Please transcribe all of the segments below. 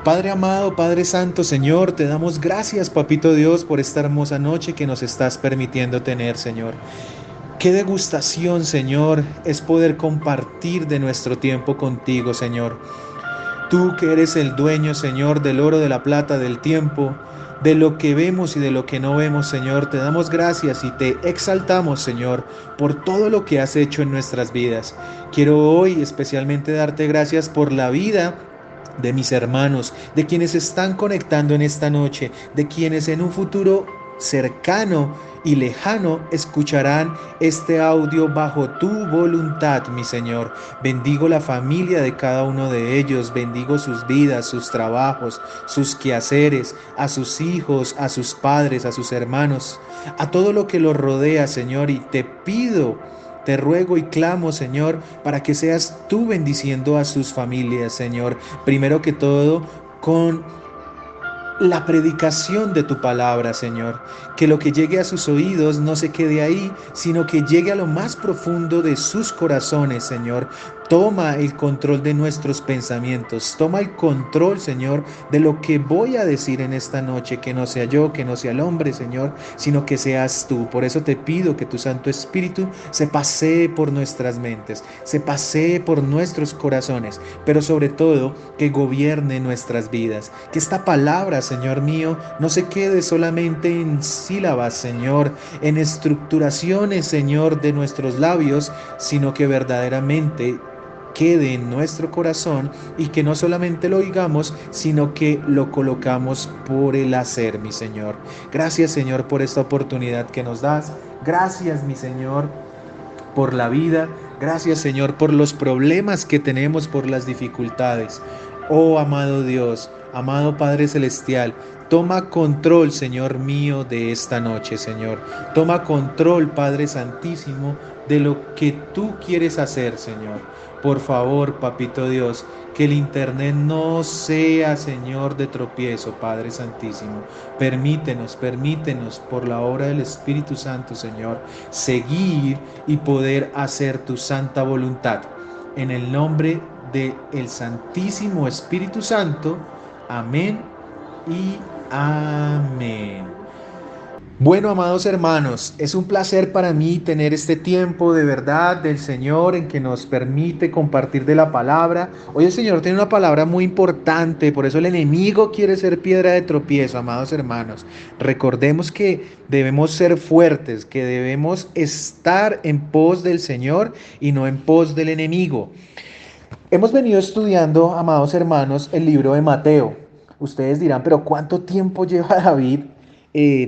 Padre amado, Padre Santo, Señor, te damos gracias, Papito Dios, por esta hermosa noche que nos estás permitiendo tener, Señor. Qué degustación, Señor, es poder compartir de nuestro tiempo contigo, Señor. Tú que eres el dueño, Señor, del oro, de la plata, del tiempo, de lo que vemos y de lo que no vemos, Señor, te damos gracias y te exaltamos, Señor, por todo lo que has hecho en nuestras vidas. Quiero hoy especialmente darte gracias por la vida de mis hermanos, de quienes están conectando en esta noche, de quienes en un futuro cercano y lejano escucharán este audio bajo tu voluntad, mi Señor. Bendigo la familia de cada uno de ellos, bendigo sus vidas, sus trabajos, sus quehaceres, a sus hijos, a sus padres, a sus hermanos, a todo lo que los rodea, Señor, y te ruego y clamo, Señor, para que seas tú bendiciendo a sus familias, Señor. Primero que todo, con la predicación de tu palabra, Señor. Que lo que llegue a sus oídos no se quede ahí, sino que llegue a lo más profundo de sus corazones, Señor. Toma el control de nuestros pensamientos. Toma el control, Señor, de lo que voy a decir en esta noche. Que no sea yo, que no sea el hombre, Señor, sino que seas tú. Por eso te pido que tu Santo Espíritu se pasee por nuestras mentes, se pasee por nuestros corazones, pero sobre todo que gobierne nuestras vidas. Que esta palabra, Señor mío, no se quede solamente en sílabas, Señor, en estructuraciones, Señor, de nuestros labios, sino que verdaderamente quede en nuestro corazón y que no solamente lo oigamos, sino que lo colocamos por el hacer, mi Señor. Gracias, Señor, por esta oportunidad que nos das. Gracias, mi Señor, por la vida. Gracias, Señor, por los problemas que tenemos, por las dificultades. Oh, amado Dios, amado Padre Celestial, toma control, Señor mío, de esta noche, Señor. Toma control, Padre Santísimo, de lo que tú quieres hacer, Señor. Por favor, Papito Dios, que el internet no sea, Señor, de tropiezo, Padre Santísimo. Permítenos, por la obra del Espíritu Santo, Señor, seguir y poder hacer tu santa voluntad. En el nombre del Santísimo Espíritu Santo. Amén y amén. Bueno, amados hermanos, es un placer para mí tener este tiempo de verdad del Señor en que nos permite compartir de la palabra. Hoy el Señor tiene una palabra muy importante, por eso el enemigo quiere ser piedra de tropiezo, amados hermanos. Recordemos que debemos ser fuertes, que debemos estar en pos del Señor y no en pos del enemigo. Hemos venido estudiando, amados hermanos, el libro de Mateo. Ustedes dirán, pero ¿cuánto tiempo lleva David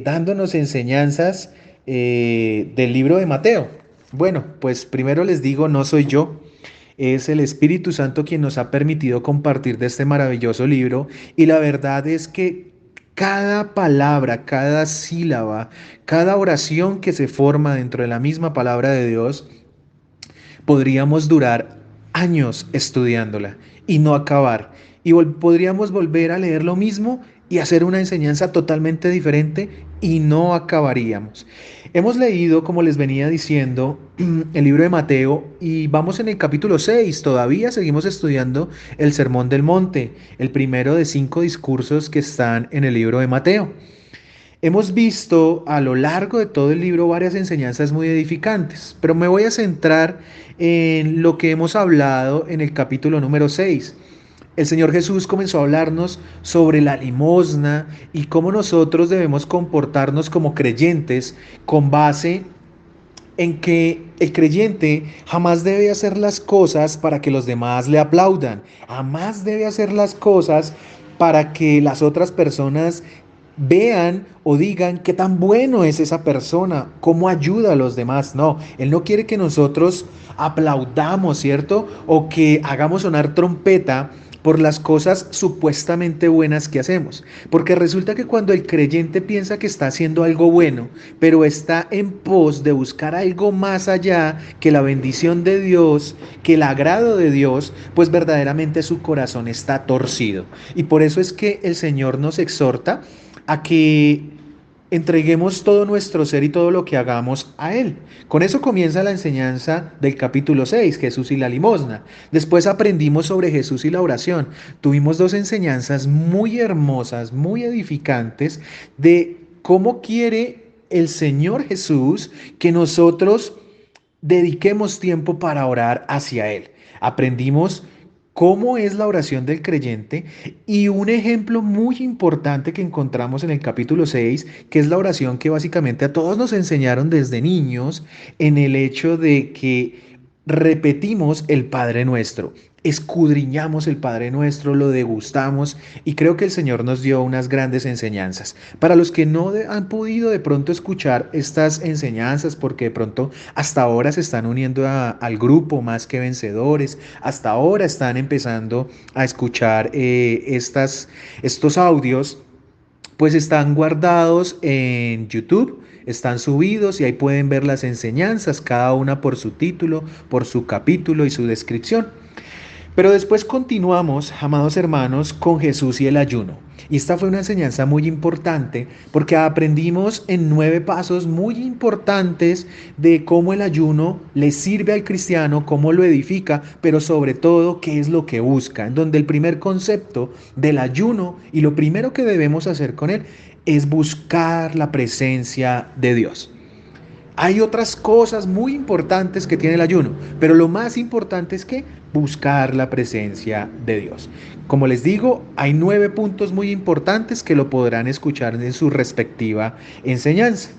dándonos enseñanzas del libro de Mateo? Bueno, pues primero les digo, no soy yo, es el Espíritu Santo quien nos ha permitido compartir de este maravilloso libro y la verdad es que cada palabra, cada sílaba, cada oración que se forma dentro de la misma palabra de Dios, podríamos durar años estudiándola y no acabar. Y podríamos volver a leer lo mismo y hacer una enseñanza totalmente diferente y no acabaríamos. Hemos leído, como les venía diciendo, el libro de Mateo y vamos en el capítulo 6. Todavía seguimos estudiando el Sermón del Monte, el primero de 5 discursos que están en el libro de Mateo. Hemos visto a lo largo de todo el libro varias enseñanzas muy edificantes, pero me voy a centrar en lo que hemos hablado en el capítulo número 6. El Señor Jesús comenzó a hablarnos sobre la limosna y cómo nosotros debemos comportarnos como creyentes con base en que el creyente jamás debe hacer las cosas para que los demás le aplaudan, jamás debe hacer las cosas para que las otras personas vean o digan qué tan bueno es esa persona, cómo ayuda a los demás. No, Él no quiere que nosotros aplaudamos, ¿cierto? O que hagamos sonar trompeta por las cosas supuestamente buenas que hacemos. Porque resulta que cuando el creyente piensa que está haciendo algo bueno, pero está en pos de buscar algo más allá que la bendición de Dios, que el agrado de Dios, pues verdaderamente su corazón está torcido. Y por eso es que el Señor nos exhorta a que entreguemos todo nuestro ser y todo lo que hagamos a Él. Con eso comienza la enseñanza del capítulo 6, Jesús y la limosna. Después aprendimos sobre Jesús y la oración. Tuvimos dos enseñanzas muy hermosas, muy edificantes, de cómo quiere el Señor Jesús que nosotros dediquemos tiempo para orar hacia Él. Aprendimos cómo es la oración del creyente y un ejemplo muy importante que encontramos en el capítulo 6, que es la oración que básicamente a todos nos enseñaron desde niños, en el hecho de que repetimos el Padre Nuestro. Escudriñamos el Padre Nuestro, lo degustamos y creo que el Señor nos dio unas grandes enseñanzas. Para los que no han podido de pronto escuchar estas enseñanzas, porque de pronto hasta ahora se están uniendo al grupo Más que Vencedores, hasta ahora están empezando a escuchar estos audios, pues están guardados en YouTube. Están subidos y ahí pueden ver las enseñanzas, cada una por su título, por su capítulo y su descripción. Pero después continuamos, amados hermanos, con Jesús y el ayuno. Y esta fue una enseñanza muy importante porque aprendimos en 9 pasos muy importantes de cómo el ayuno le sirve al cristiano, cómo lo edifica, pero sobre todo qué es lo que busca. En donde el primer concepto del ayuno y lo primero que debemos hacer con él es buscar la presencia de Dios. Hay otras cosas muy importantes que tiene el ayuno, pero lo más importante es que buscar la presencia de Dios. Como les digo, hay 9 puntos muy importantes que lo podrán escuchar en su respectiva enseñanza.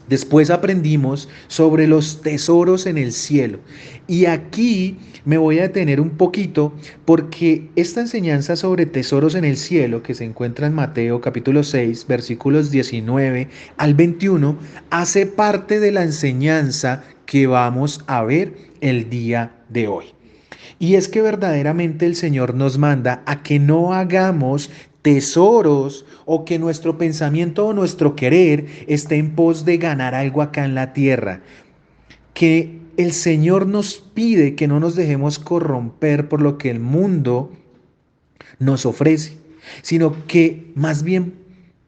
Después aprendimos sobre los tesoros en el cielo. Y aquí me voy a detener un poquito porque esta enseñanza sobre tesoros en el cielo, que se encuentra en Mateo capítulo 6, versículos 19 al 21, hace parte de la enseñanza que vamos a ver el día de hoy. Y es que verdaderamente el Señor nos manda a que no hagamos tesoros o que nuestro pensamiento o nuestro querer esté en pos de ganar algo acá en la tierra. Que el Señor nos pide que no nos dejemos corromper por lo que el mundo nos ofrece, sino que más bien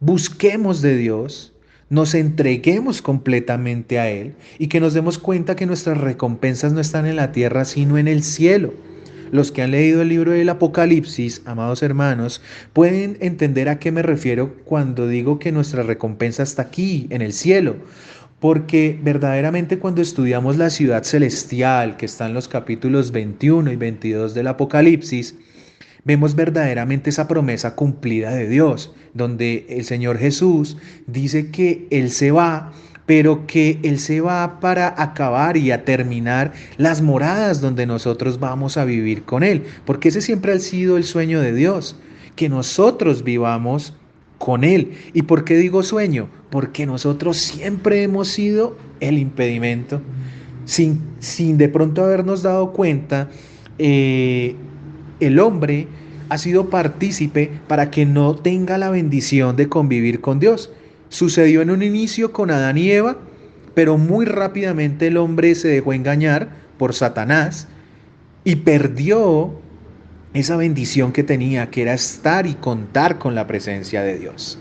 busquemos de Dios, nos entreguemos completamente a Él y que nos demos cuenta que nuestras recompensas no están en la tierra, sino en el cielo. Los que han leído el libro del Apocalipsis, amados hermanos, pueden entender a qué me refiero cuando digo que nuestra recompensa está aquí, en el cielo. Porque verdaderamente cuando estudiamos la ciudad celestial, que está en los capítulos 21 y 22 del Apocalipsis, vemos verdaderamente esa promesa cumplida de Dios, donde el Señor Jesús dice que Él se va, pero que Él se va para acabar y a terminar las moradas donde nosotros vamos a vivir con Él, porque ese siempre ha sido el sueño de Dios, que nosotros vivamos con Él. ¿Y por qué digo sueño? Porque nosotros siempre hemos sido el impedimento, sin de pronto habernos dado cuenta. El hombre ha sido partícipe para que no tenga la bendición de convivir con Dios. Sucedió en un inicio con Adán y Eva, pero muy rápidamente el hombre se dejó engañar por Satanás y perdió esa bendición que tenía, que era estar y contar con la presencia de Dios.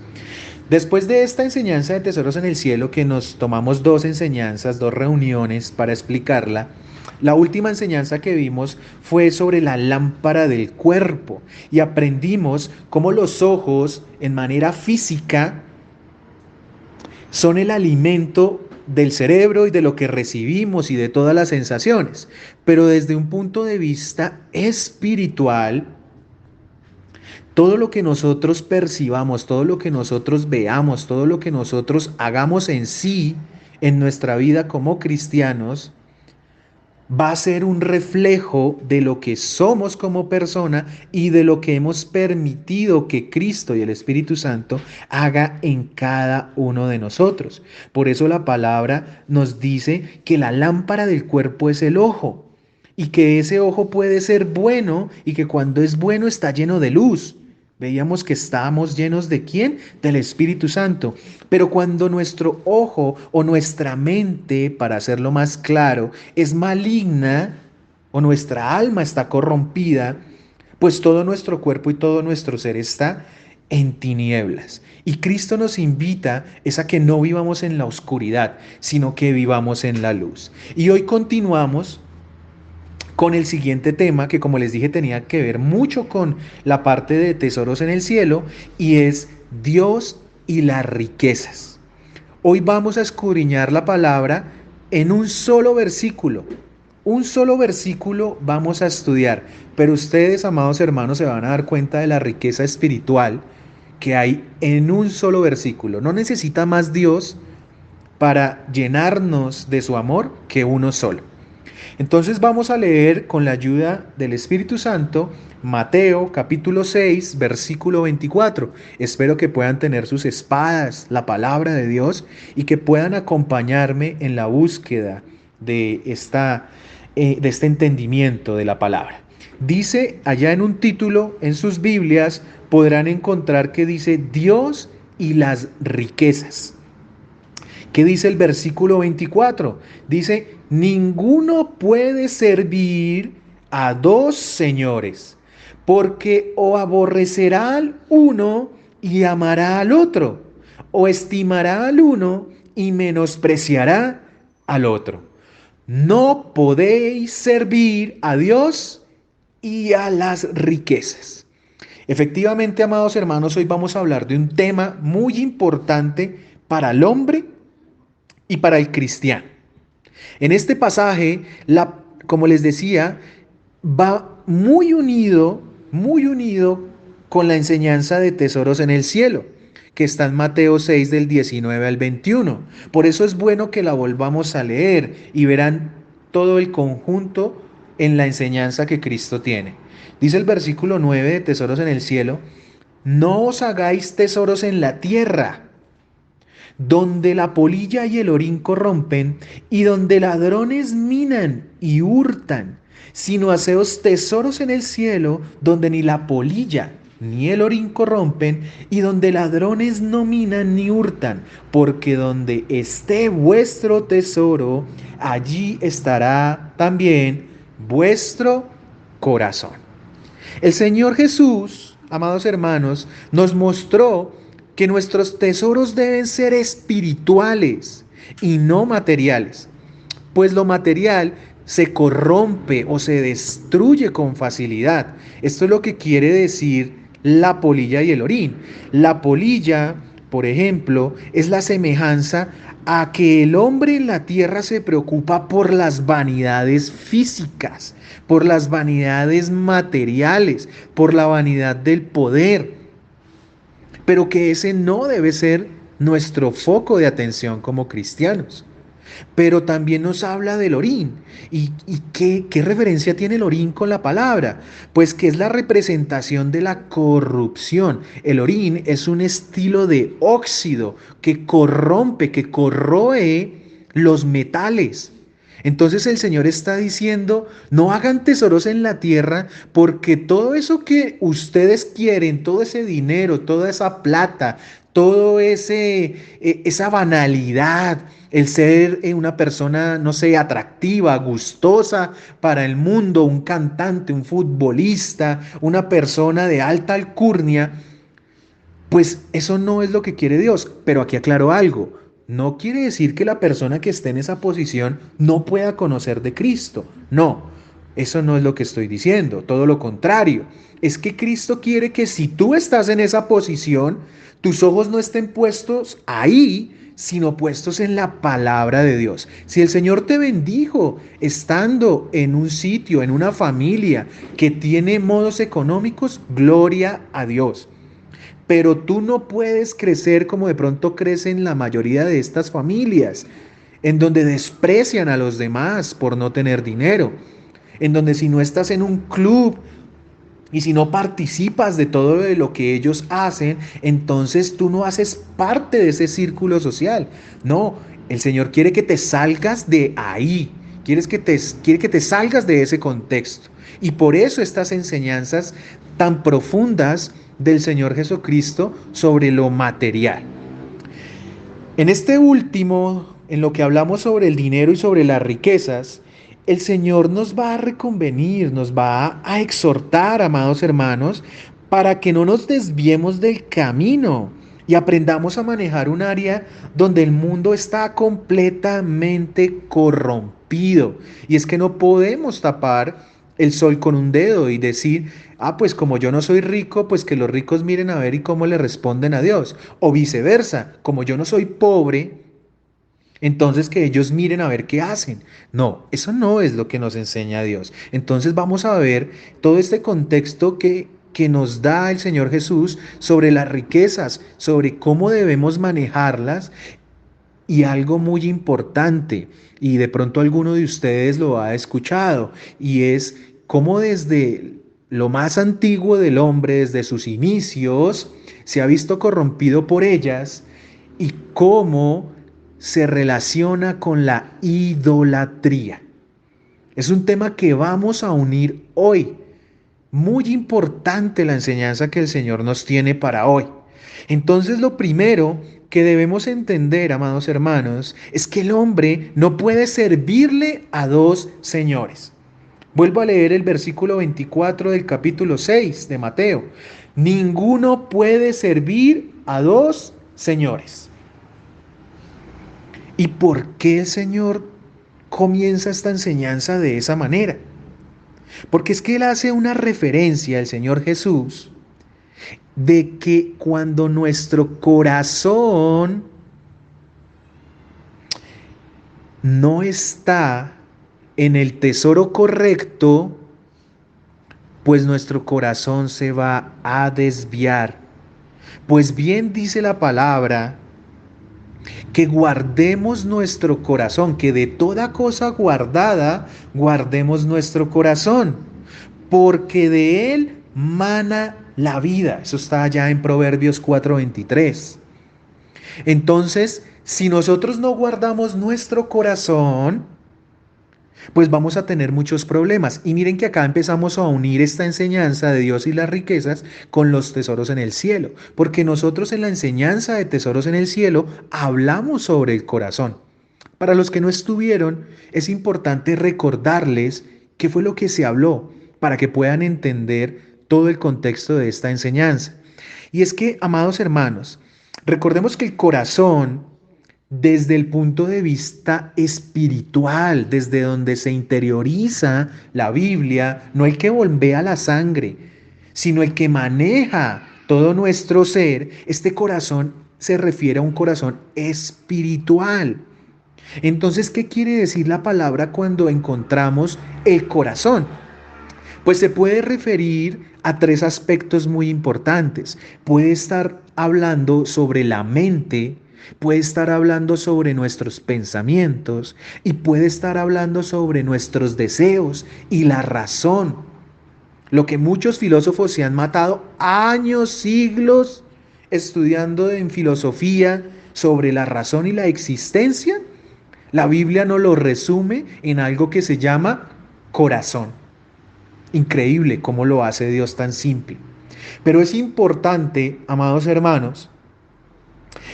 Después de esta enseñanza de tesoros en el cielo, que nos tomamos 2 enseñanzas, 2 reuniones para explicarla, la última enseñanza que vimos fue sobre la lámpara del cuerpo y aprendimos cómo los ojos en manera física son el alimento del cerebro y de lo que recibimos y de todas las sensaciones, pero desde un punto de vista espiritual, todo lo que nosotros percibamos, todo lo que nosotros veamos, todo lo que nosotros hagamos en sí, en nuestra vida como cristianos, va a ser un reflejo de lo que somos como persona y de lo que hemos permitido que Cristo y el Espíritu Santo haga en cada uno de nosotros. Por eso la palabra nos dice que la lámpara del cuerpo es el ojo y que ese ojo puede ser bueno y que cuando es bueno está lleno de luz. Veíamos que estábamos llenos de ¿quién? Del Espíritu Santo. Pero cuando nuestro ojo o nuestra mente, para hacerlo más claro, es maligna o nuestra alma está corrompida, pues todo nuestro cuerpo y todo nuestro ser está en tinieblas. Y Cristo nos invita es a que no vivamos en la oscuridad, sino que vivamos en la luz. Y hoy continuamos con el siguiente tema que, como les dije, tenía que ver mucho con la parte de tesoros en el cielo, y es Dios y las riquezas. Hoy vamos a escudriñar la palabra en un solo versículo. Un solo versículo vamos a estudiar, pero ustedes, amados hermanos, se van a dar cuenta de la riqueza espiritual que hay en un solo versículo. No necesita más Dios para llenarnos de su amor que uno solo. Entonces vamos a leer con la ayuda del Espíritu Santo Mateo capítulo 6 versículo 24. Espero que puedan tener sus espadas, la palabra de Dios, y que puedan acompañarme en la búsqueda de este entendimiento de la palabra. Dice allá en un título en sus Biblias, podrán encontrar que dice Dios y las riquezas. ¿Qué dice el versículo 24? Dice, ninguno puede servir a dos señores, porque o aborrecerá al uno y amará al otro, o estimará al uno y menospreciará al otro. No podéis servir a Dios y a las riquezas. Efectivamente, amados hermanos, hoy vamos a hablar de un tema muy importante para el hombre y para el cristiano. En este pasaje, como les decía, va muy unido con la enseñanza de tesoros en el cielo, que está en Mateo 6 del 19 al 21. Por eso es bueno que la volvamos a leer y verán todo el conjunto en la enseñanza que Cristo tiene. Dice el versículo 9 de tesoros en el cielo, no os hagáis tesoros en la tierra, donde la polilla y el orín corrompen, y donde ladrones minan y hurtan, sino haceos tesoros en el cielo, donde ni la polilla ni el orín corrompen, y donde ladrones no minan ni hurtan, porque donde esté vuestro tesoro, allí estará también vuestro corazón. El Señor Jesús, amados hermanos, nos mostró que nuestros tesoros deben ser espirituales y no materiales, pues lo material se corrompe o se destruye con facilidad. Esto es lo que quiere decir la polilla y el orín. La polilla, por ejemplo, es la semejanza a que el hombre en la tierra se preocupa por las vanidades físicas, por las vanidades materiales, por la vanidad del poder, pero que ese no debe ser nuestro foco de atención como cristianos. Pero también nos habla del orín. ¿Y qué referencia tiene el orín con la palabra? Pues que es la representación de la corrupción. El orín es un estilo de óxido que corrompe, que corroe los metales. Entonces el Señor está diciendo, no hagan tesoros en la tierra, porque todo eso que quieren, todo ese dinero, toda esa plata, todo esa banalidad, el ser una persona, no sé, atractiva, gustosa para el mundo, un cantante, un futbolista, una persona de alta alcurnia, pues eso no es lo que quiere Dios. Pero aquí aclaro algo. No quiere decir que la persona que esté en esa posición no pueda conocer de Cristo. No, eso no es lo que estoy diciendo. Todo lo contrario. Es que Cristo quiere que si tú estás en esa posición, tus ojos no estén puestos ahí, sino puestos en la palabra de Dios. Si el Señor te bendijo estando en un sitio, en una familia que tiene modos económicos, gloria a Dios. Pero tú no puedes crecer como de pronto crecen la mayoría de estas familias, en donde desprecian a los demás por no tener dinero, en donde si no estás en un club y si no participas de todo de lo que ellos hacen, entonces tú no haces parte de ese círculo social. No, el Señor quiere que te salgas de ahí, quiere que te salgas de ese contexto. Y por eso estas enseñanzas tan profundas del Señor Jesucristo sobre lo material. En este último, en lo que hablamos sobre el dinero y sobre las riquezas, el Señor nos va a reconvenir, nos va a exhortar, amados hermanos, para que no nos desviemos del camino y aprendamos a manejar un área donde el mundo está completamente corrompido. Y es que no podemos tapar el sol con un dedo y decir, ah, pues como yo no soy rico, pues que los ricos miren a ver y cómo le responden a Dios. O viceversa, como yo no soy pobre, entonces que ellos miren a ver qué hacen. No, eso no es lo que nos enseña Dios. Entonces vamos a ver todo este contexto que nos da el Señor Jesús sobre las riquezas, sobre cómo debemos manejarlas y algo muy importante, y de pronto alguno de ustedes lo ha escuchado, y es cómo desde lo más antiguo del hombre, desde sus inicios, se ha visto corrompido por ellas y cómo se relaciona con la idolatría. Es un tema que vamos a unir hoy. Muy importante la enseñanza que el Señor nos tiene para hoy. Entonces, lo primero que debemos entender, amados hermanos, es que el hombre no puede servirle a dos señores. Vuelvo a leer el versículo 24 del capítulo 6 de Mateo. Ninguno puede servir a dos señores. ¿Y por qué el Señor comienza esta enseñanza de esa manera? Porque es que Él hace una referencia al Señor Jesús de que cuando nuestro corazón no está en el tesoro correcto, pues nuestro corazón se va a desviar. Pues bien dice la palabra que guardemos nuestro corazón, que de toda cosa guardada guardemos nuestro corazón, porque de él mana la vida. Eso está allá en Proverbios 4:23. Entonces, si nosotros no guardamos nuestro corazón, pues vamos a tener muchos problemas. Y miren que acá empezamos a unir esta enseñanza de Dios y las riquezas con los tesoros en el cielo, porque nosotros en la enseñanza de tesoros en el cielo hablamos sobre el corazón. Para los que no estuvieron, es importante recordarles qué fue lo que se habló para que puedan entender todo el contexto de esta enseñanza. Y es que, amados hermanos, recordemos que el corazón, desde el punto de vista espiritual, desde donde se interioriza la Biblia, no el que bombea la sangre, sino el que maneja todo nuestro ser, este corazón se refiere a un corazón espiritual. Entonces, ¿qué quiere decir la palabra cuando encontramos el corazón? Pues se puede referir a tres aspectos muy importantes. Puede estar hablando sobre la mente, puede estar hablando sobre nuestros pensamientos y puede estar hablando sobre nuestros deseos y la razón. Lo que muchos filósofos se han matado años, siglos, estudiando en filosofía sobre la razón y la existencia, la Biblia nos lo resume en algo que se llama corazón. Increíble cómo lo hace Dios tan simple. Pero es importante, amados hermanos,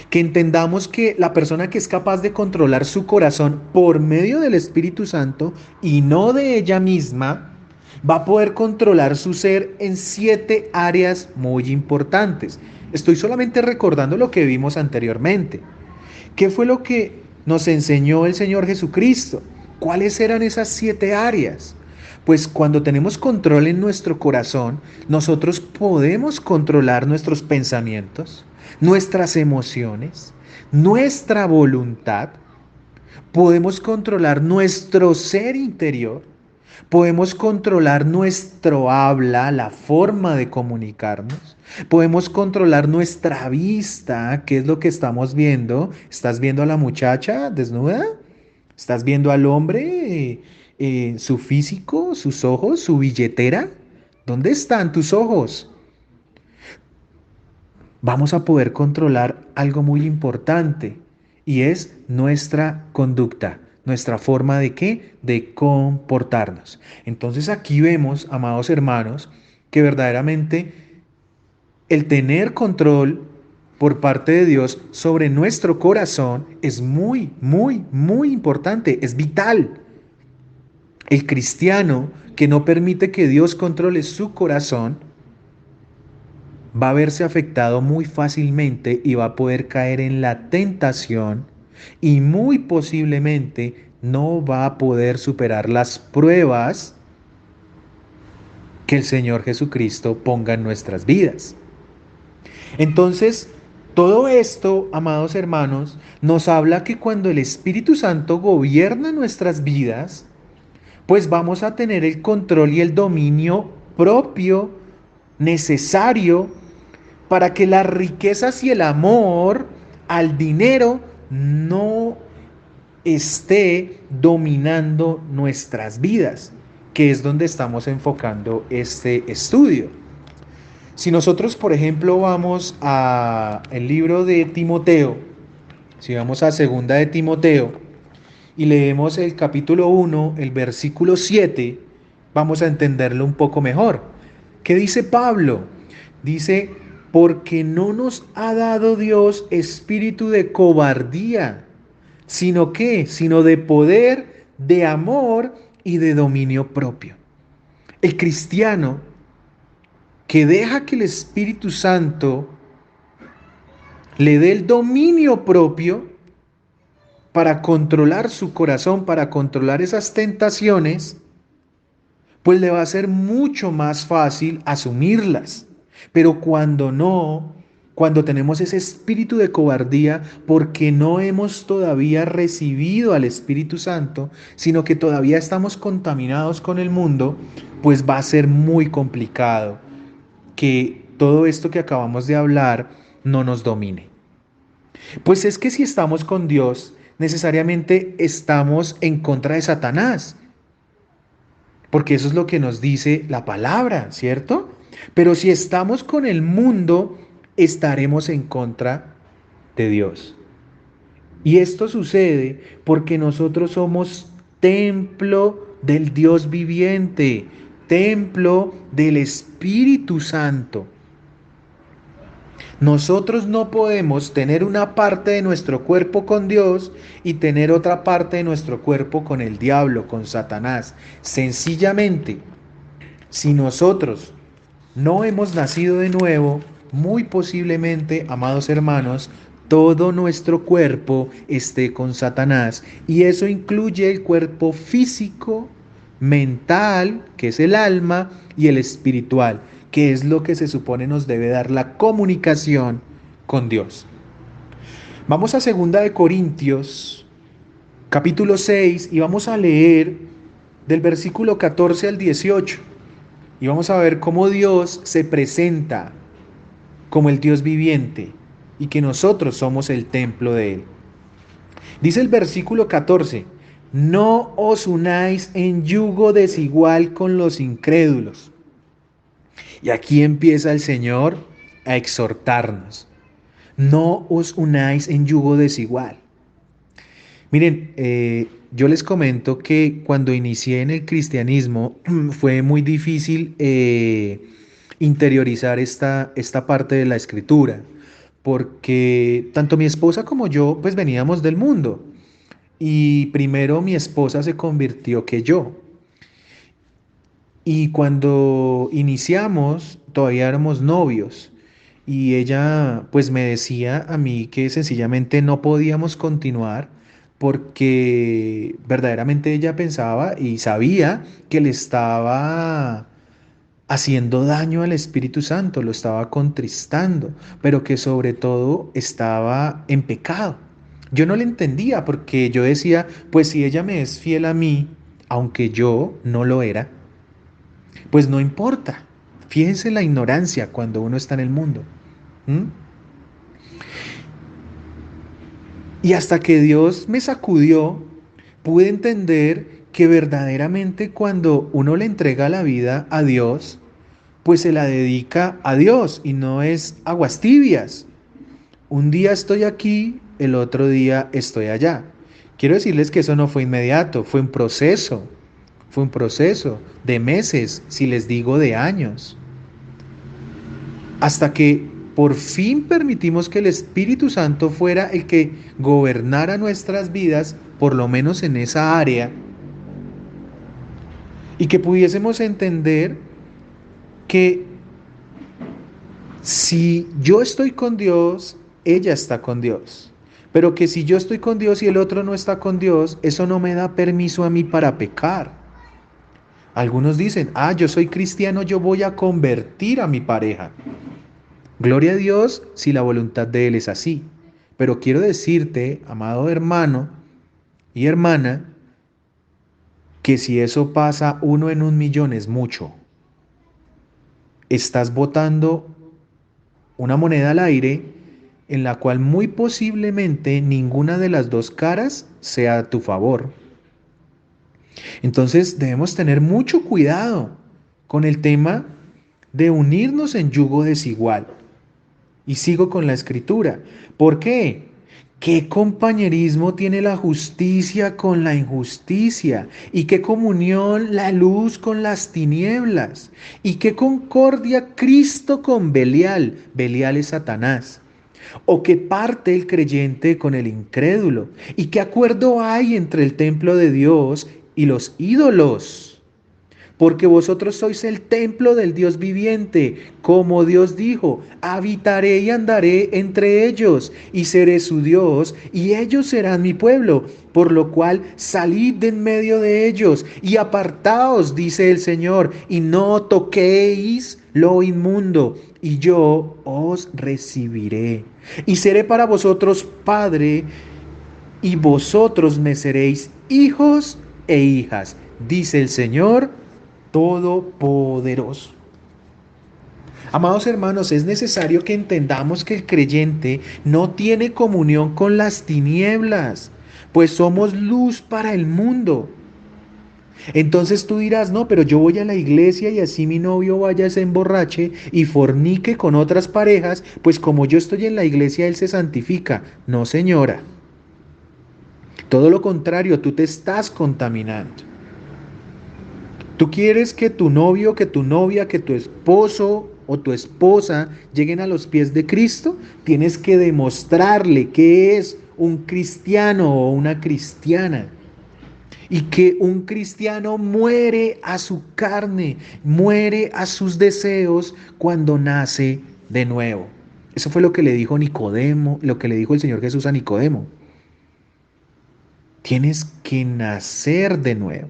que entendamos que la persona que es capaz de controlar su corazón por medio del Espíritu Santo y no de ella misma, va a poder controlar su ser en 7 áreas muy importantes. Estoy solamente recordando lo que vimos anteriormente. ¿Qué fue lo que nos enseñó el Señor Jesucristo? ¿Cuáles eran esas 7 áreas? Pues cuando tenemos control en nuestro corazón, nosotros podemos controlar nuestros pensamientos, nuestras emociones, nuestra voluntad, podemos controlar nuestro ser interior, podemos controlar nuestro habla, la forma de comunicarnos, podemos controlar nuestra vista, qué es lo que estamos viendo. ¿Estás viendo a la muchacha desnuda? ¿Estás viendo al hombre, su físico, sus ojos, su billetera? ¿Dónde están tus ojos? Vamos a poder controlar algo muy importante y es nuestra conducta, nuestra forma de qué, de comportarnos. Entonces aquí vemos, amados hermanos, que verdaderamente el tener control por parte de Dios sobre nuestro corazón es muy, muy, muy importante, es vital. El cristiano que no permite que Dios controle su corazón va a verse afectado muy fácilmente y va a poder caer en la tentación y muy posiblemente no va a poder superar las pruebas que el Señor Jesucristo ponga en nuestras vidas. Entonces, todo esto, amados hermanos, nos habla que cuando el Espíritu Santo gobierna nuestras vidas, pues vamos a tener el control y el dominio propio necesario para que las riquezas y el amor al dinero no esté dominando nuestras vidas, que es donde estamos enfocando este estudio. Si nosotros, por ejemplo, vamos a el libro de Timoteo, si vamos a segunda de Timoteo y leemos el capítulo 1, el versículo 7, vamos a entenderlo un poco mejor. ¿Qué dice Pablo? Dice, porque no nos ha dado Dios espíritu de cobardía, sino de poder, de amor y de dominio propio. El cristiano que deja que el Espíritu Santo le dé el dominio propio para controlar su corazón, para controlar esas tentaciones, pues le va a ser mucho más fácil asumirlas. Pero cuando no, cuando tenemos ese espíritu de cobardía, porque no hemos todavía recibido al Espíritu Santo, sino que todavía estamos contaminados con el mundo, pues va a ser muy complicado que todo esto que acabamos de hablar no nos domine. Pues es que si estamos con Dios, necesariamente estamos en contra de Satanás, porque eso es lo que nos dice la palabra, ¿cierto? Pero si estamos con el mundo, estaremos en contra de Dios. Y esto sucede porque nosotros somos templo del Dios viviente, templo del Espíritu Santo. Nosotros no podemos tener una parte de nuestro cuerpo con Dios y tener otra parte de nuestro cuerpo con el diablo, con Satanás. Sencillamente, si nosotros no hemos nacido de nuevo, muy posiblemente, amados hermanos, todo nuestro cuerpo esté con Satanás. Y eso incluye el cuerpo físico, mental, que es el alma, y el espiritual, que es lo que se supone nos debe dar la comunicación con Dios. Vamos a 2 capítulo 6, y vamos a leer del versículo 14 al 18. Y vamos a ver cómo Dios se presenta como el Dios viviente y que nosotros somos el templo de Él. Dice el versículo 14, no os unáis en yugo desigual con los incrédulos. Y aquí empieza el Señor a exhortarnos. No os unáis en yugo desigual. Miren, yo les comento que cuando inicié en el cristianismo fue muy difícil interiorizar esta parte de la escritura, porque tanto mi esposa como yo pues veníamos del mundo y primero mi esposa se convirtió que yo. Y cuando iniciamos todavía éramos novios y ella pues me decía a mí que sencillamente no podíamos continuar porque verdaderamente ella pensaba y sabía que le estaba haciendo daño al Espíritu Santo, lo estaba contristando, pero que sobre todo estaba en pecado. Yo no le entendía porque yo decía, pues si ella me es fiel a mí, aunque yo no lo era, pues no importa. Fíjense la ignorancia cuando uno está en el mundo. ¿Mm? Y hasta que Dios me sacudió, pude entender que verdaderamente cuando uno le entrega la vida a Dios, pues se la dedica a Dios y no es aguas tibias. Un día estoy aquí, el otro día estoy allá. Quiero decirles que eso no fue inmediato, fue un proceso de meses, si les digo de años, hasta que por fin permitimos que el Espíritu Santo fuera el que gobernara nuestras vidas, por lo menos en esa área, y que pudiésemos entender que Si yo estoy con Dios, ella está con Dios. Pero que si yo estoy con Dios y el otro no está con Dios, eso no me da permiso a mí para pecar. Algunos dicen, yo soy cristiano, yo voy a convertir a mi pareja. Gloria a Dios si la voluntad de Él es así. Pero quiero decirte, amado hermano y hermana, que si eso pasa 1 en 1 millón es mucho. Estás botando una moneda al aire en la cual muy posiblemente ninguna de las dos caras sea a tu favor. Entonces debemos tener mucho cuidado con el tema de unirnos en yugo desigual. Y sigo con la escritura. ¿Por qué? ¿Qué compañerismo tiene la justicia con la injusticia? ¿Y qué comunión la luz con las tinieblas? ¿Y qué concordia Cristo con Belial? Belial es Satanás. ¿O qué parte el creyente con el incrédulo? ¿Y qué acuerdo hay entre el templo de Dios y los ídolos? Porque vosotros sois el templo del Dios viviente, como Dios dijo, habitaré y andaré entre ellos, y seré su Dios, y ellos serán mi pueblo. Por lo cual salid de en medio de ellos, y apartaos, dice el Señor, y no toquéis lo inmundo, y yo os recibiré. Y seré para vosotros Padre, y vosotros me seréis hijos e hijas, dice el Señor Todopoderoso. Amados hermanos, es necesario que entendamos que el creyente no tiene comunión con las tinieblas, pues somos luz para el mundo. Entonces tú dirás, no, pero yo voy a la iglesia y así mi novio vaya, se emborrache y fornique con otras parejas, pues como yo estoy en la iglesia, él se santifica. No, señora. Todo lo contrario, tú te estás contaminando. Tú quieres que tu novio, que tu novia, que tu esposo o tu esposa lleguen a los pies de Cristo, tienes que demostrarle que es un cristiano o una cristiana. Y que un cristiano muere a su carne, muere a sus deseos cuando nace de nuevo. Eso fue lo que le dijo Nicodemo, lo que le dijo el Señor Jesús a Nicodemo. Tienes que nacer de nuevo.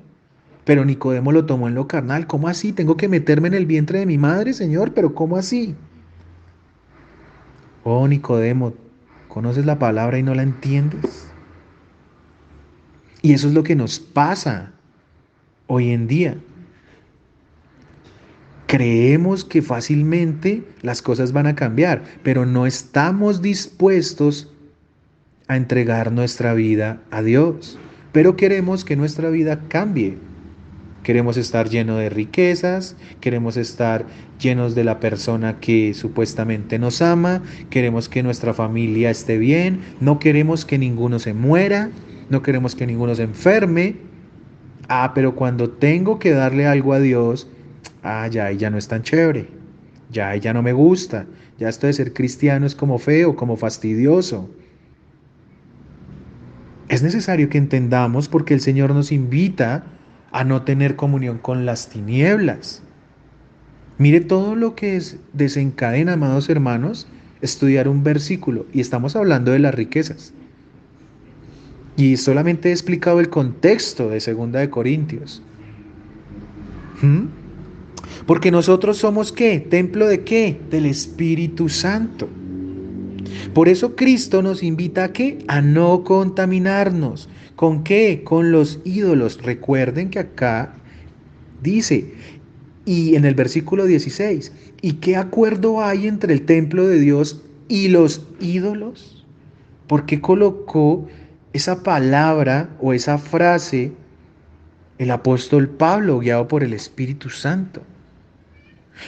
Pero Nicodemo lo tomó en lo carnal. ¿Cómo así? ¿Tengo que meterme en el vientre de mi madre, Señor? ¿Pero cómo así? Oh, Nicodemo, ¿conoces la palabra y no la entiendes? Y eso es lo que nos pasa hoy en día. Creemos que fácilmente las cosas van a cambiar, pero no estamos dispuestos a entregar nuestra vida a Dios. Pero queremos que nuestra vida cambie. Queremos estar llenos de riquezas, queremos estar llenos de la persona que supuestamente nos ama, queremos que nuestra familia esté bien, no queremos que ninguno se muera, no queremos que ninguno se enferme. Pero cuando tengo que darle algo a Dios, ya no es tan chévere, ya no me gusta, ya esto de ser cristiano es como feo, como fastidioso. Es necesario que entendamos porque el Señor nos invita a no tener comunión con las tinieblas. Mire todo lo que desencadena, amados hermanos, estudiar un versículo. Y estamos hablando de las riquezas. Y solamente he explicado el contexto de 2 Corintios. Porque nosotros somos ¿qué? ¿Templo de qué? Del Espíritu Santo. Por eso Cristo nos invita a ¿qué? A no contaminarnos. ¿Con qué? Con los ídolos. Recuerden que acá dice, y en el versículo 16, ¿y qué acuerdo hay entre el templo de Dios y los ídolos? ¿Por qué colocó esa palabra o esa frase el apóstol Pablo guiado por el Espíritu Santo?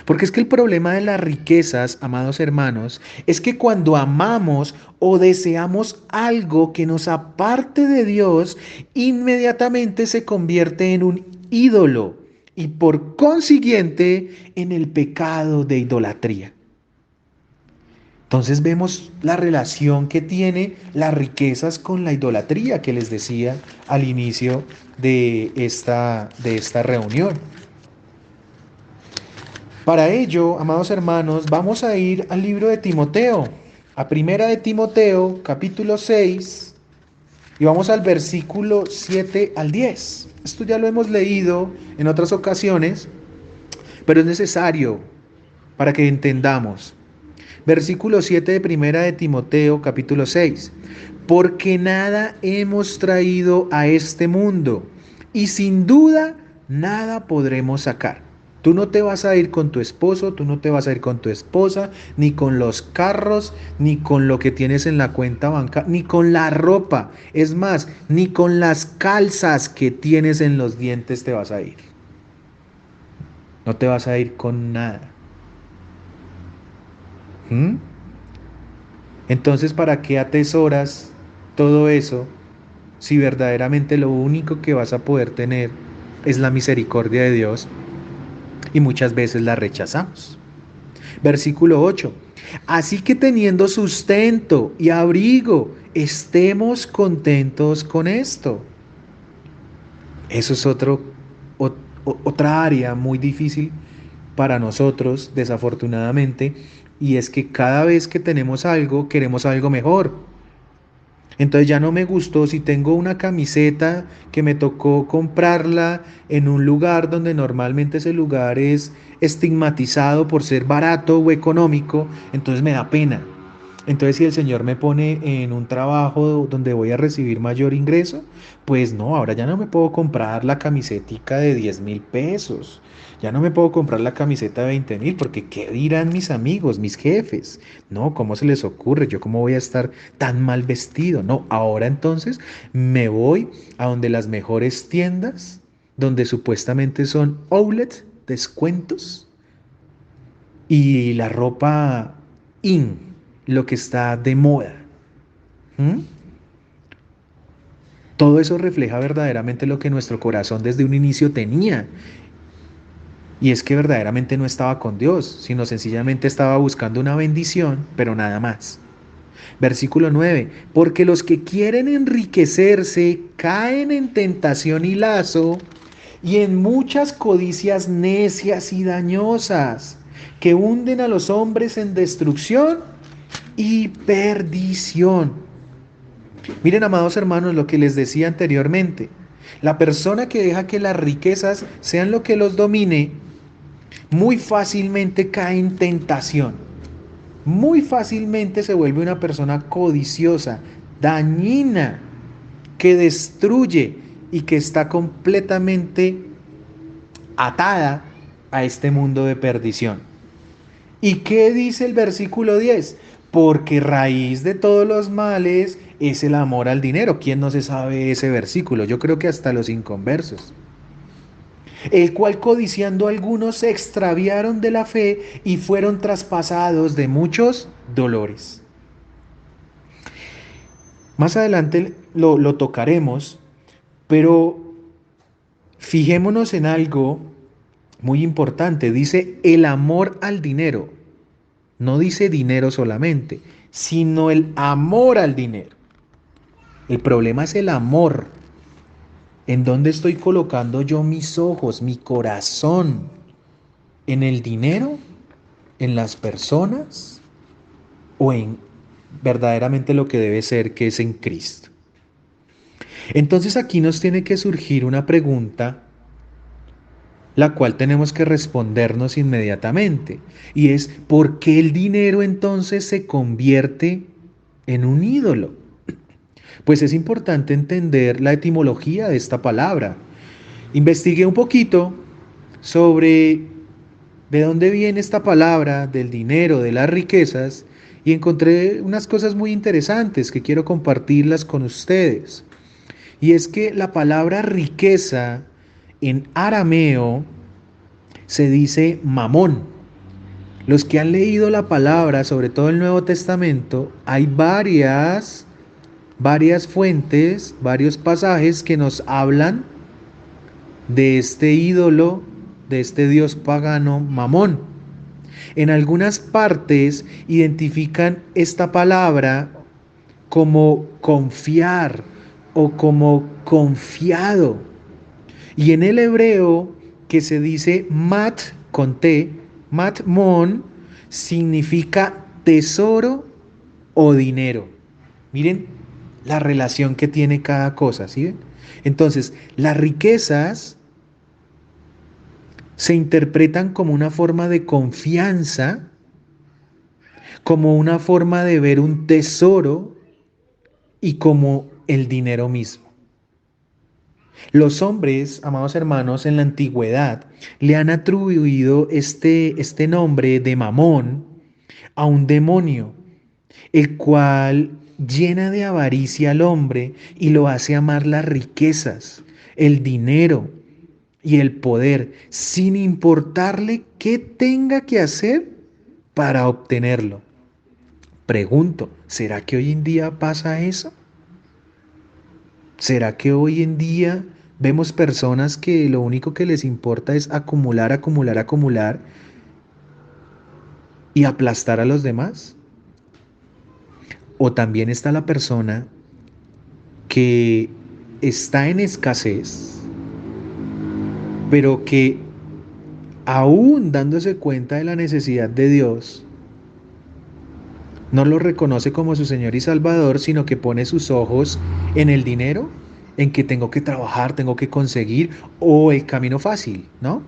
Porque es que el problema de las riquezas, amados hermanos, es que cuando amamos o deseamos algo que nos aparte de Dios, inmediatamente se convierte en un ídolo y por consiguiente en el pecado de idolatría. Entonces vemos la relación que tiene las riquezas con la idolatría que les decía al inicio de esta reunión. Para ello, amados hermanos, vamos a ir al libro de Timoteo, a Primera de Timoteo, capítulo 6, y vamos al versículo 7 al 10. Esto ya lo hemos leído en otras ocasiones, pero es necesario para que entendamos. Versículo 7 de Primera de Timoteo, capítulo 6. Porque nada hemos traído a este mundo, y sin duda nada podremos sacar. Tú no te vas a ir con tu esposo, tú no te vas a ir con tu esposa, ni con los carros, ni con lo que tienes en la cuenta bancaria, ni con la ropa. Es más, ni con las calzas que tienes en los dientes te vas a ir. No te vas a ir con nada. ¿Mm? Entonces, ¿para qué atesoras todo eso si verdaderamente lo único que vas a poder tener es la misericordia de Dios? Y muchas veces la rechazamos. Versículo 8. Así que teniendo sustento y abrigo, estemos contentos con esto. Eso es otra área muy difícil para nosotros, desafortunadamente, y es que cada vez que tenemos algo, queremos algo mejor. Entonces ya no me gustó si tengo una camiseta que me tocó comprarla en un lugar donde normalmente ese lugar es estigmatizado por ser barato o económico, entonces me da pena. Entonces si el Señor me pone en un trabajo donde voy a recibir mayor ingreso, pues no, ahora ya no me puedo comprar la camisetica de 10.000 pesos. Ya no me puedo comprar la camiseta de 20.000 porque ¿qué dirán mis amigos, mis jefes? No, ¿cómo se les ocurre? ¿Yo cómo voy a estar tan mal vestido? No, ahora entonces me voy a donde las mejores tiendas, donde supuestamente son outlet, descuentos, y la ropa in, lo que está de moda. ¿Mm? Todo eso refleja verdaderamente lo que nuestro corazón desde un inicio tenía. Y es que verdaderamente no estaba con Dios, sino sencillamente estaba buscando una bendición, pero nada más. Versículo 9. Porque los que quieren enriquecerse caen en tentación y lazo y en muchas codicias necias y dañosas que hunden a los hombres en destrucción y perdición. Miren, amados hermanos, lo que les decía anteriormente. La persona que deja que las riquezas sean lo que los domine, muy fácilmente cae en tentación. Muy fácilmente se vuelve una persona codiciosa, dañina, que destruye y que está completamente atada a este mundo de perdición. ¿Y qué dice el versículo 10? Porque raíz de todos los males es el amor al dinero. ¿Quién no se sabe ese versículo? Yo creo que hasta los inconversos. El cual codiciando algunos se extraviaron de la fe y fueron traspasados de muchos dolores. Más adelante lo tocaremos, pero fijémonos en algo muy importante. Dice el amor al dinero. No dice dinero solamente, sino el amor al dinero. El problema es el amor. ¿En dónde estoy colocando yo mis ojos, mi corazón? ¿En el dinero? ¿En las personas? ¿O en verdaderamente lo que debe ser, que es en Cristo? Entonces aquí nos tiene que surgir una pregunta, la cual tenemos que respondernos inmediatamente. Y es, ¿por qué el dinero entonces se convierte en un ídolo? Pues es importante entender la etimología de esta palabra. Investigué un poquito sobre de dónde viene esta palabra del dinero, de las riquezas, y encontré unas cosas muy interesantes que quiero compartirlas con ustedes. Y es que la palabra riqueza en arameo se dice mamón. Los que han leído la palabra, sobre todo el Nuevo Testamento, hay varias fuentes, varios pasajes que nos hablan de este ídolo, de este dios pagano Mamón. En algunas partes identifican esta palabra como confiar o como confiado. Y en el hebreo, que se dice mat con T, Matmón significa tesoro o dinero. Miren la relación que tiene cada cosa, ¿sí ven? Entonces, las riquezas se interpretan como una forma de confianza, como una forma de ver un tesoro y como el dinero mismo. Los hombres, amados hermanos, en la antigüedad le han atribuido este nombre de Mamón a un demonio, el cual llena de avaricia al hombre y lo hace amar las riquezas, el dinero y el poder, sin importarle qué tenga que hacer para obtenerlo. Pregunto, ¿será que hoy en día pasa eso? ¿Será que hoy en día vemos personas que lo único que les importa es acumular, acumular, acumular y aplastar a los demás? O también está la persona que está en escasez, pero que aún dándose cuenta de la necesidad de Dios, no lo reconoce como su Señor y Salvador, sino que pone sus ojos en el dinero, en que tengo que trabajar, tengo que conseguir, o el camino fácil, ¿no?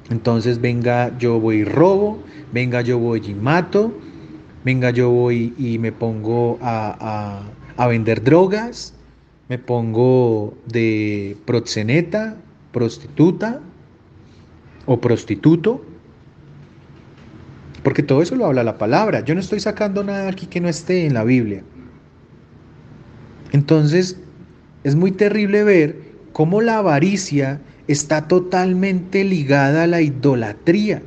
Entonces venga, yo voy y robo, venga, yo voy y mato, venga, yo voy y me pongo a vender drogas, me pongo de proxeneta, prostituta o prostituto, porque todo eso lo habla la palabra. Yo no estoy sacando nada aquí que no esté en la Biblia. Entonces, es muy terrible ver cómo la avaricia está totalmente ligada a la idolatría.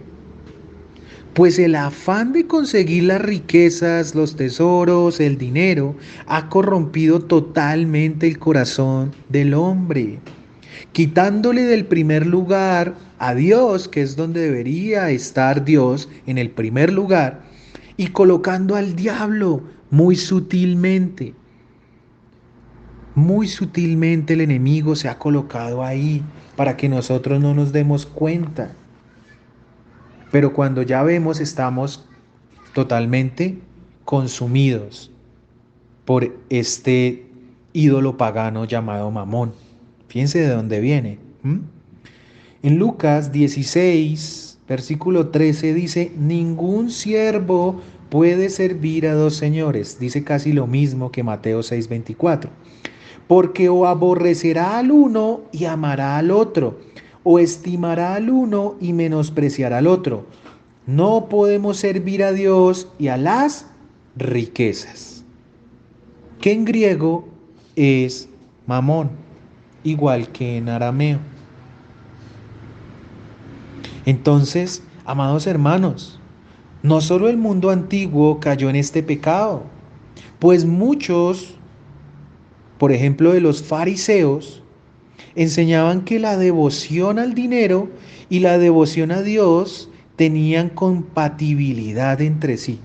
Pues el afán de conseguir las riquezas, los tesoros, el dinero, ha corrompido totalmente el corazón del hombre, quitándole del primer lugar a Dios, que es donde debería estar Dios en el primer lugar, y colocando al diablo muy sutilmente. Muy sutilmente el enemigo se ha colocado ahí para que nosotros no nos demos cuenta. Pero cuando ya vemos, estamos totalmente consumidos por este ídolo pagano llamado Mamón. Fíjense de dónde viene. En Lucas 16, versículo 13 dice, ningún siervo puede servir a dos señores. Dice casi lo mismo que Mateo 6:24. Porque o aborrecerá al uno y amará al otro, o estimará al uno y menospreciará al otro. No podemos servir a Dios y a las riquezas, que en griego es mamón, igual que en arameo. Entonces, amados hermanos, no solo el mundo antiguo cayó en este pecado, pues muchos, por ejemplo, de los fariseos, enseñaban que la devoción al dinero y la devoción a Dios tenían compatibilidad entre sí.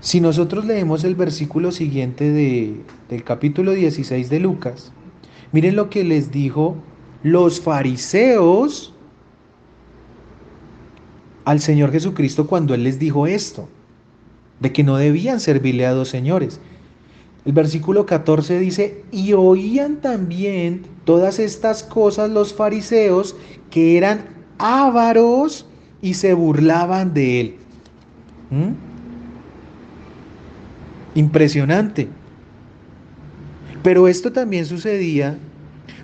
Si nosotros leemos el versículo siguiente del capítulo 16 de Lucas, miren lo que les dijo los fariseos al Señor Jesucristo cuando Él les dijo esto, de que no debían servirle a dos señores. El versículo 14 dice, y oían también todas estas cosas los fariseos que eran ávaros y se burlaban de él. Impresionante. Pero esto también sucedía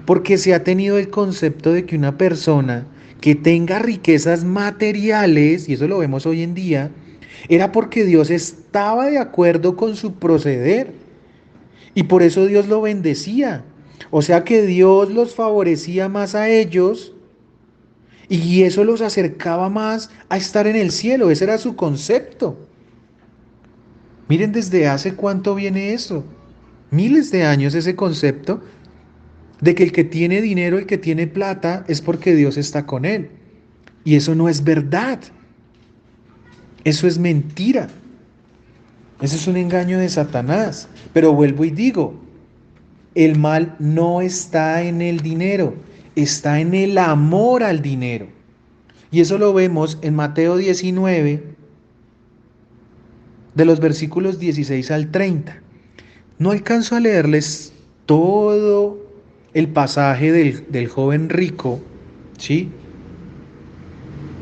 porque se ha tenido el concepto de que una persona que tenga riquezas materiales, y eso lo vemos hoy en día, era porque Dios estaba de acuerdo con su proceder. Y por eso Dios lo bendecía. O sea que Dios los favorecía más a ellos y eso los acercaba más a estar en el cielo. Ese era su concepto. Miren desde hace cuánto viene eso. Miles de años ese concepto de que el que tiene dinero, el que tiene plata, es porque Dios está con él. Y eso no es verdad. Eso es mentira. Eso es un engaño de Satanás. Pero vuelvo y digo, el mal no está en el dinero, está en el amor al dinero. Y eso lo vemos en Mateo 19, de los versículos 16 al 30. No alcanzo a leerles todo el pasaje del joven rico, ¿sí?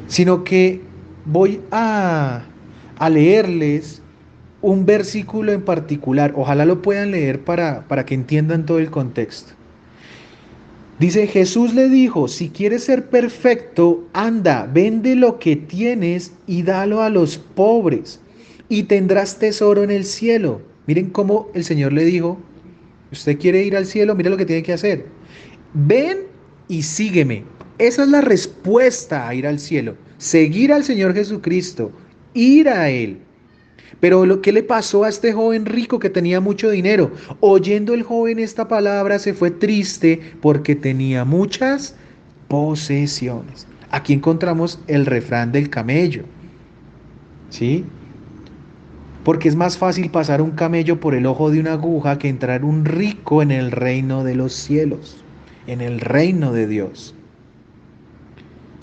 Sino que voy a leerles un versículo en particular. Ojalá lo puedan leer para que entiendan todo el contexto. Dice, Jesús le dijo, si quieres ser perfecto, anda, vende lo que tienes y dalo a los pobres, y tendrás tesoro en el cielo. Miren cómo el Señor le dijo, usted quiere ir al cielo, mire lo que tiene que hacer. Ven y sígueme. Esa es la respuesta a ir al cielo. Seguir al Señor Jesucristo, ir a Él. Pero ¿qué le pasó a este joven rico que tenía mucho dinero? Oyendo el joven esta palabra se fue triste porque tenía muchas posesiones. Aquí encontramos el refrán del camello, ¿sí? Porque es más fácil pasar un camello por el ojo de una aguja que entrar un rico en el reino de los cielos, en el reino de Dios.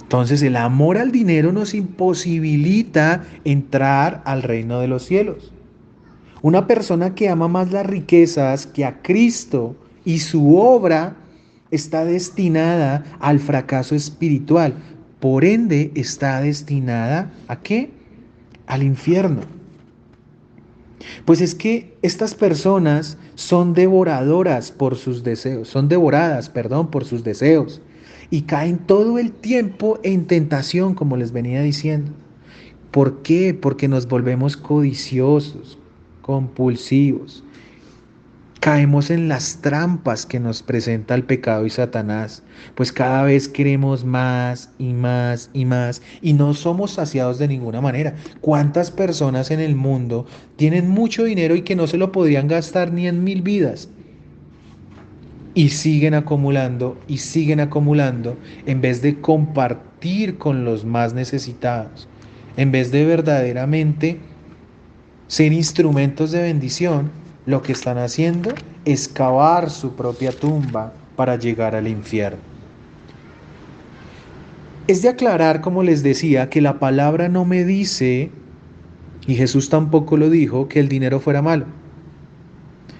Entonces el amor al dinero nos imposibilita entrar al reino de los cielos. Una persona que ama más las riquezas que a Cristo y su obra está destinada al fracaso espiritual. Por ende, está destinada ¿a qué? Al infierno. Pues es que estas personas son devoradoras por sus deseos, son devoradas, perdón, por sus deseos y caen todo el tiempo en tentación, como les venía diciendo. ¿Por qué? Porque nos volvemos codiciosos, compulsivos. Caemos en las trampas que nos presenta el pecado y Satanás, pues cada vez queremos más y más y más y no somos saciados de ninguna manera. ¿Cuántas personas en el mundo tienen mucho dinero y que no se lo podrían gastar ni en 1000 vidas? Y siguen acumulando en vez de compartir con los más necesitados, en vez de verdaderamente ser instrumentos de bendición. Lo que están haciendo es cavar su propia tumba para llegar al infierno. Es de aclarar, como les decía, que la palabra no me dice, y Jesús tampoco lo dijo, que el dinero fuera malo.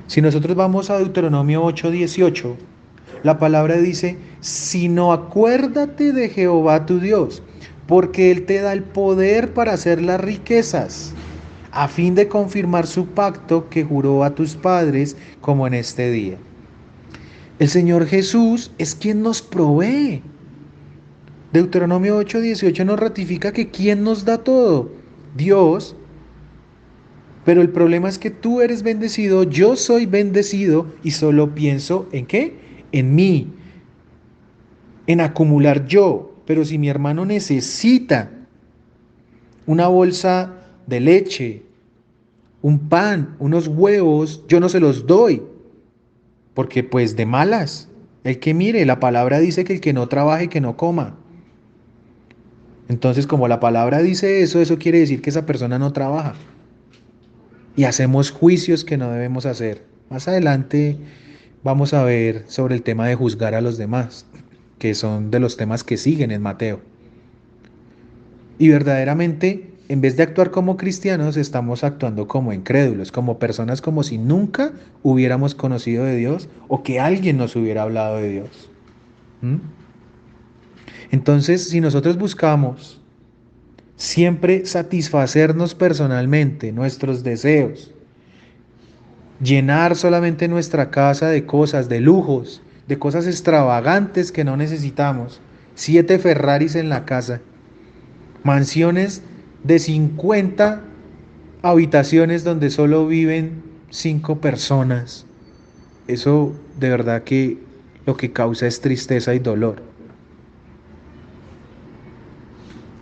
Si nosotros vamos a Deuteronomio 8:18, la palabra dice, sino acuérdate de Jehová tu Dios, porque Él te da el poder para hacer las riquezas, a fin de confirmar su pacto que juró a tus padres como en este día. El Señor Jesús es quien nos provee. Deuteronomio 8:18 nos ratifica que quien nos da todo, Dios. Pero el problema es que tú eres bendecido, yo soy bendecido y solo pienso ¿en qué? En mí, en acumular yo. Pero si mi hermano necesita una bolsa de leche, un pan, unos huevos, yo no se los doy, porque pues de malas. El que mire, la palabra dice que el que no trabaje, que no coma. Entonces, como la palabra dice eso, eso quiere decir que esa persona no trabaja. Y hacemos juicios que no debemos hacer. Más adelante vamos a ver sobre el tema de juzgar a los demás, que son de los temas que siguen en Mateo. Y verdaderamente, en vez de actuar como cristianos, estamos actuando como incrédulos, como personas como si nunca hubiéramos conocido de Dios o que alguien nos hubiera hablado de Dios. Entonces, si nosotros buscamos siempre satisfacernos personalmente, nuestros deseos, llenar solamente nuestra casa de cosas, de lujos, de cosas extravagantes que no necesitamos, 7 Ferraris en la casa, mansiones de 50 habitaciones donde solo viven 5 personas. Eso de verdad que lo que causa es tristeza y dolor.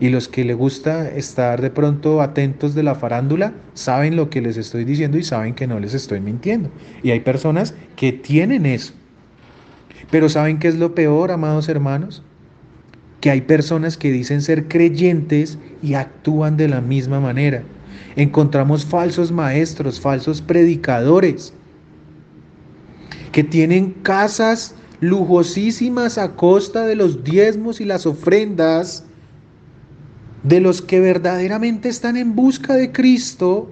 Y los que les gusta estar de pronto atentos de la farándula, saben lo que les estoy diciendo y saben que no les estoy mintiendo. Y hay personas que tienen eso. Pero ¿saben qué es lo peor, amados hermanos? Que hay personas que dicen ser creyentes y actúan de la misma manera. Encontramos falsos maestros, falsos predicadores, que tienen casas lujosísimas a costa de los diezmos y las ofrendas, de los que verdaderamente están en busca de Cristo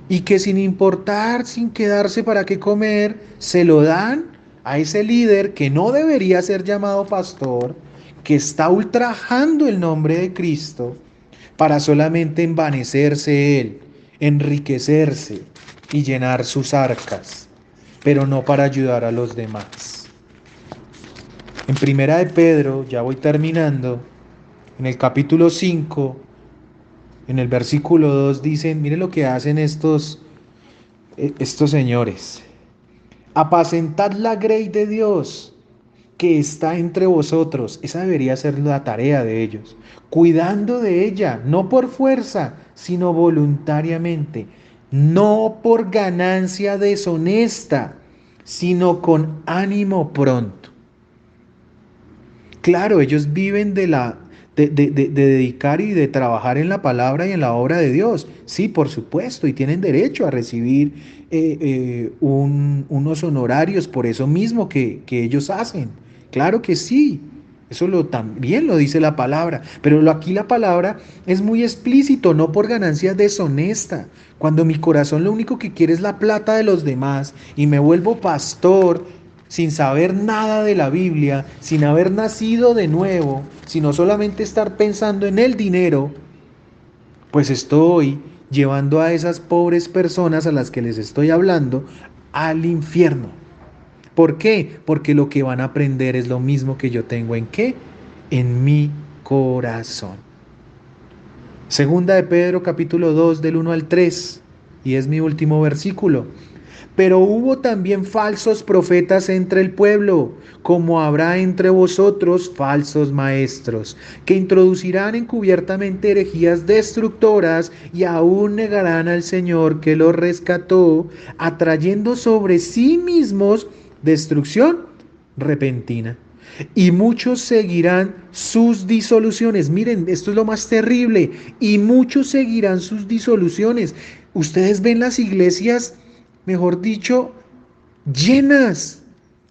y que sin importar, sin quedarse para qué comer, se lo dan a ese líder que no debería ser llamado pastor, que está ultrajando el nombre de Cristo para solamente envanecerse él, enriquecerse y llenar sus arcas, pero no para ayudar a los demás. En Primera de Pedro, ya voy terminando, en el capítulo 5, en el versículo 2 dicen, miren lo que hacen estos señores. Apacentad la grey de Dios que está entre vosotros. Esa debería ser la tarea de ellos. Cuidando de ella, no por fuerza, sino voluntariamente. No por ganancia deshonesta, sino con ánimo pronto. Claro, ellos viven de dedicar y de trabajar en la palabra y en la obra de Dios. Sí, por supuesto, y tienen derecho a recibir unos honorarios por eso mismo que ellos hacen. Claro que sí, también lo dice la palabra, pero aquí la palabra es muy explícito, no por ganancia deshonesta. Cuando mi corazón lo único que quiere es la plata de los demás y me vuelvo pastor sin saber nada de la Biblia, sin haber nacido de nuevo, sino solamente estar pensando en el dinero, pues estoy llevando a esas pobres personas a las que les estoy hablando al infierno. ¿Por qué? Porque lo que van a aprender es lo mismo que yo tengo ¿en qué? En mi corazón. Segunda de Pedro capítulo 2 del 1 al 3, y es mi último versículo. Pero hubo también falsos profetas entre el pueblo, como habrá entre vosotros falsos maestros, que introducirán encubiertamente herejías destructoras y aún negarán al Señor que los rescató, atrayendo sobre sí mismos destrucción repentina. Y muchos seguirán sus disoluciones. Miren, esto es lo más terrible. Y muchos seguirán sus disoluciones. Ustedes ven las iglesias, mejor dicho, llenas,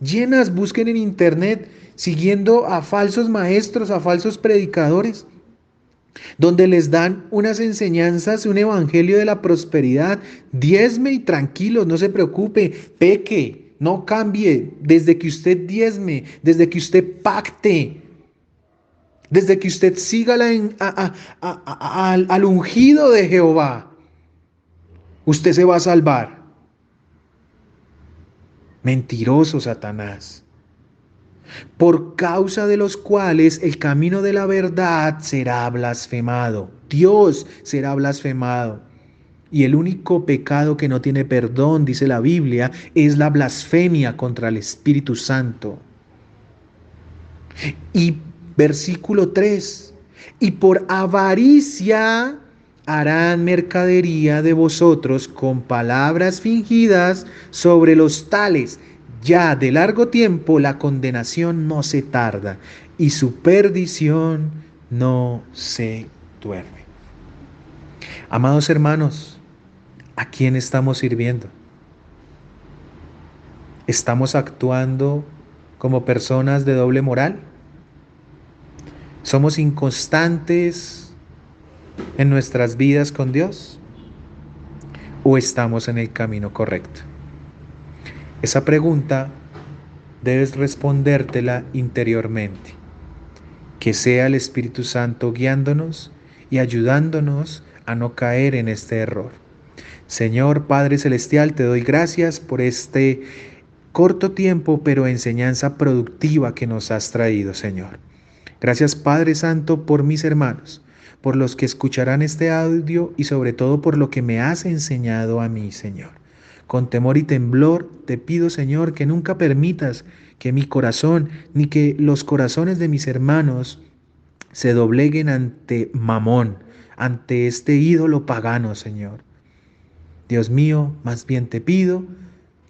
llenas. Busquen en internet, siguiendo a falsos maestros, a falsos predicadores, donde les dan unas enseñanzas, un evangelio de la prosperidad. Diezme y tranquilos, no se preocupe, peque. No cambie, desde que usted diezme, desde que usted pacte, desde que usted siga al ungido de Jehová, usted se va a salvar. Mentiroso Satanás, por causa de los cuales el camino de la verdad será blasfemado. Dios será blasfemado. Y el único pecado que no tiene perdón, dice la Biblia, es la blasfemia contra el Espíritu Santo. Y versículo 3, y por avaricia harán mercadería de vosotros con palabras fingidas sobre los tales. Ya de largo tiempo la condenación no se tarda y su perdición no se duerme. Amados hermanos, ¿a quién estamos sirviendo? ¿Estamos actuando como personas de doble moral? ¿Somos inconstantes en nuestras vidas con Dios? ¿O estamos en el camino correcto? Esa pregunta debes respondértela interiormente. Que sea el Espíritu Santo guiándonos y ayudándonos a no caer en este error. Señor Padre Celestial, te doy gracias por este corto tiempo, pero enseñanza productiva que nos has traído, Señor. Gracias, Padre Santo, por mis hermanos, por los que escucharán este audio y sobre todo por lo que me has enseñado a mí, Señor. Con temor y temblor te pido, Señor, que nunca permitas que mi corazón ni que los corazones de mis hermanos se dobleguen ante Mamón, ante este ídolo pagano, Señor. Dios mío, más bien te pido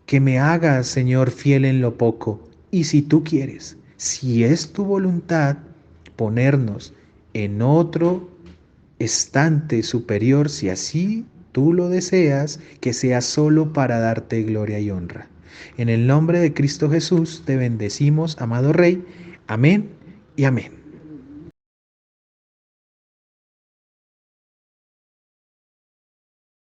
que me hagas, Señor, fiel en lo poco. Y si tú quieres, si es tu voluntad, ponernos en otro estante superior, si así tú lo deseas, que sea solo para darte gloria y honra. En el nombre de Cristo Jesús te bendecimos, amado Rey. Amén y amén.